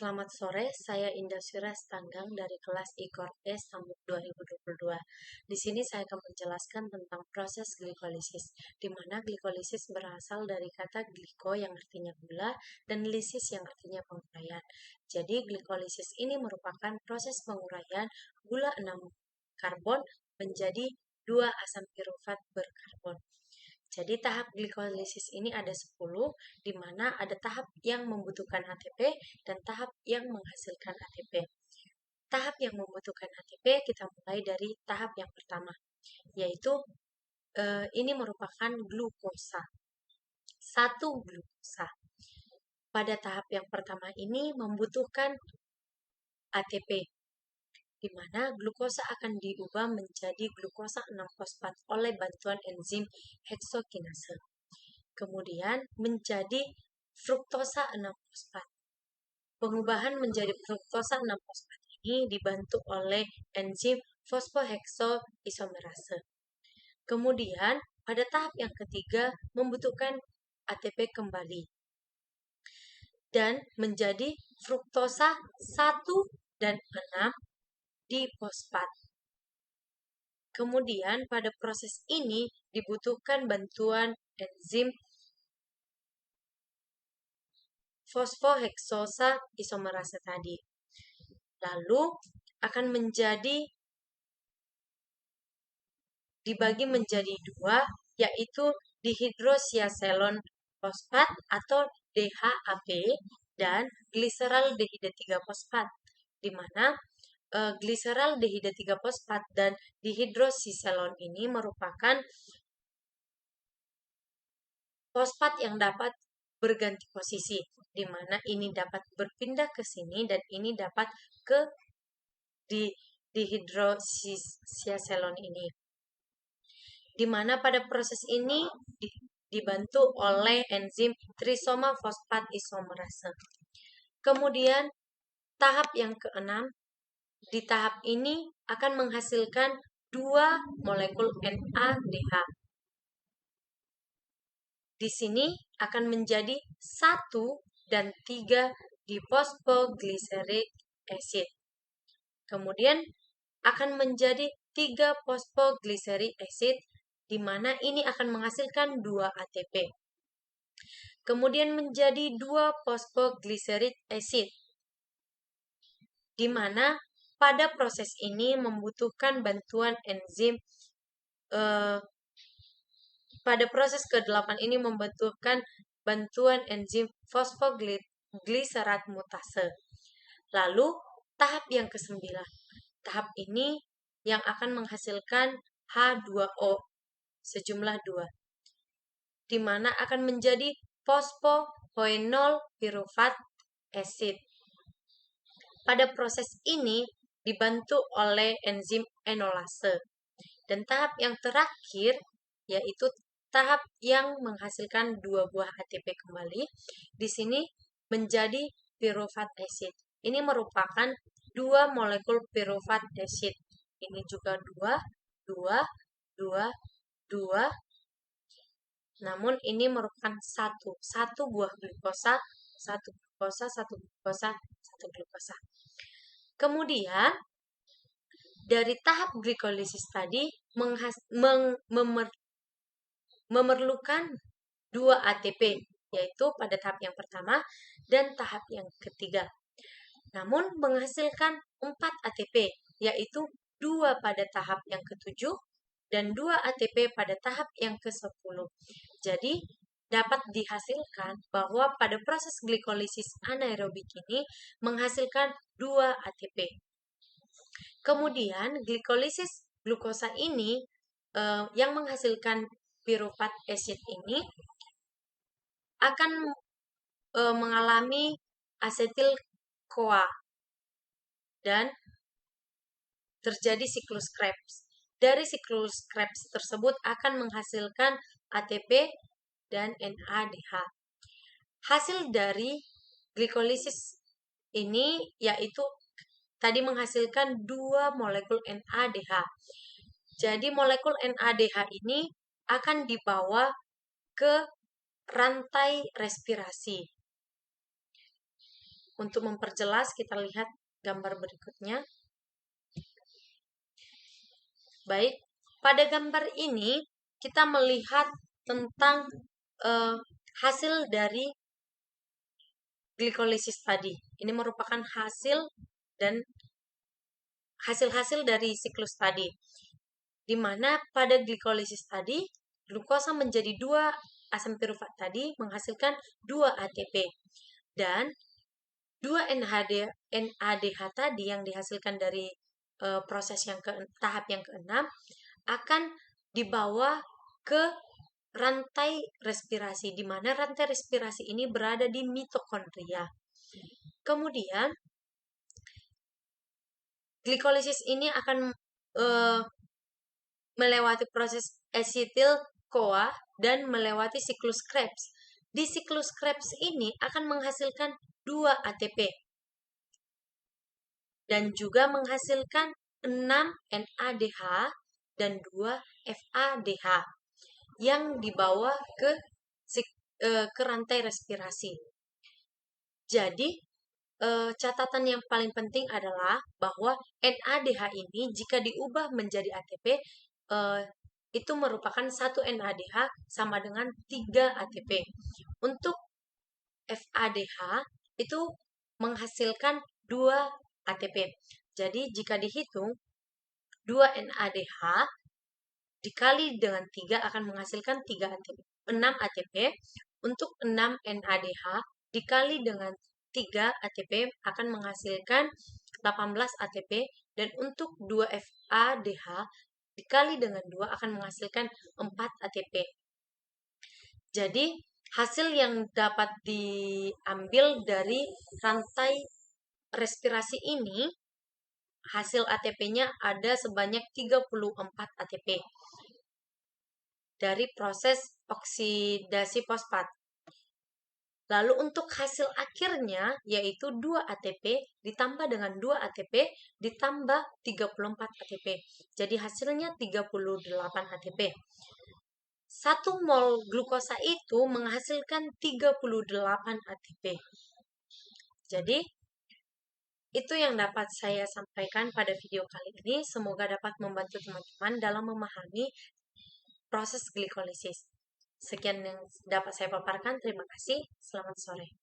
Selamat sore, saya Indaswira Stanggang dari kelas IKOR E Samuk 2022. Di sini saya akan menjelaskan tentang proses glikolisis, di mana glikolisis berasal dari kata gliko yang artinya gula dan lisis yang artinya penguraian. Jadi glikolisis ini merupakan proses penguraian gula 6 karbon menjadi 2 asam pirufat berkarbon. Jadi tahap glikolisis ini ada 10, di mana ada tahap yang membutuhkan ATP dan tahap yang menghasilkan ATP. Tahap yang membutuhkan ATP kita mulai dari tahap yang pertama, yaitu ini merupakan glukosa. 1 glukosa. Pada tahap yang pertama ini membutuhkan ATP, di mana glukosa akan diubah menjadi glukosa 6-fosfat oleh bantuan enzim heksokinase. Kemudian menjadi fruktosa 6-fosfat. Pengubahan menjadi fruktosa 6-fosfat ini dibantu oleh enzim fosfoheksoisomerase. Kemudian pada tahap yang ketiga membutuhkan ATP kembali dan menjadi fruktosa 1 dan 6 difosfat. Kemudian pada proses ini dibutuhkan bantuan enzim fosfoheksosa isomerase tadi. Lalu akan dibagi menjadi 2, yaitu dihidrosiaselon fosfat atau DHAP dan gliseraldehida 3 fosfat, di mana gliseraldehida 3 fosfat dan dihidrosiaselon ini merupakan fosfat yang dapat berganti posisi, di mana ini dapat berpindah ke sini dan ini dapat ke dihidrosiaselon ini. Di mana pada proses ini dibantu oleh enzim trisoma fosfat isomerase. Kemudian tahap yang keenam, di tahap ini akan menghasilkan 2 molekul NADH. Di sini akan menjadi 1 dan 3 diphosphoglyceric acid. Kemudian akan menjadi 3 phosphoglyceric acid, di mana ini akan menghasilkan 2 ATP. Kemudian menjadi 2 phosphoglyceric acid, di mana pada proses ini membutuhkan bantuan enzim pada proses ke-8 ini membutuhkan bantuan enzim fosfoglycerat mutase. Lalu tahap yang ke-9. Tahap ini yang akan menghasilkan H2O sejumlah 2, di mana akan menjadi fosfopoenol pirufat acid. Pada proses ini dibantu oleh enzim enolase. Dan tahap yang terakhir yaitu tahap yang menghasilkan 2 buah ATP kembali. Di sini menjadi pirufat acid. Ini merupakan 2 molekul pirufat acid. Ini juga 2, 2, 2, 2. Namun ini merupakan 1 buah glukosa, 1 glukosa, 1 glukosa, 1 glukosa. Kemudian dari tahap glikolisis tadi memerlukan 2 ATP, yaitu pada tahap yang pertama dan tahap yang ketiga. Namun menghasilkan 4 ATP, yaitu 2 pada tahap yang ke-7 dan 2 ATP pada tahap yang ke-10. Jadi dapat dihasilkan bahwa pada proses glikolisis anaerobik ini menghasilkan 2 ATP. Kemudian glikolisis glukosa ini yang menghasilkan pirufat acid ini akan mengalami asetil-CoA dan terjadi siklus Krebs. Dari siklus Krebs tersebut akan menghasilkan ATP dan NADH. Hasil dari glikolisis ini yaitu tadi menghasilkan 2 molekul NADH. Jadi molekul NADH ini akan dibawa ke rantai respirasi Untuk memperjelas, kita lihat gambar berikutnya. Baik, pada gambar ini kita melihat tentang hasil dari glikolisis tadi. Ini merupakan hasil dari siklus tadi. Di mana pada glikolisis tadi, glukosa menjadi 2 asam pirufat tadi menghasilkan 2 ATP. Dan 2 NADH tadi yang dihasilkan dari proses tahap yang keenam akan dibawa ke rantai respirasi, di mana rantai respirasi ini berada di mitokondria. Kemudian glikolisis ini akan melewati proses acetyl-CoA dan melewati siklus Krebs. Di siklus Krebs ini akan menghasilkan 2 ATP dan juga menghasilkan 6 NADH dan 2 FADH yang dibawa ke rantai respirasi. Jadi, catatan yang paling penting adalah bahwa NADH ini jika diubah menjadi ATP, itu merupakan 1 NADH sama dengan 3 ATP. Untuk FADH itu menghasilkan 2 ATP. Jadi jika dihitung 2 NADH dikali dengan 3 akan menghasilkan 3 ATP. 6 ATP. Untuk 6 NADH dikali dengan 3 ATP akan menghasilkan 18 ATP, dan untuk 2 FADH dikali dengan 2 akan menghasilkan 4 ATP. Jadi, hasil yang dapat diambil dari rantai respirasi ini, hasil ATP-nya ada sebanyak 34 ATP dari proses oksidasi fosfat. Lalu untuk hasil akhirnya yaitu 2 ATP ditambah dengan 2 ATP ditambah 34 ATP. Jadi hasilnya 38 ATP. 1 mol glukosa itu menghasilkan 38 ATP. Jadi itu yang dapat saya sampaikan pada video kali ini. Semoga dapat membantu teman-teman dalam memahami proses glikolisis. Sekian yang dapat saya paparkan. Terima kasih. Selamat sore.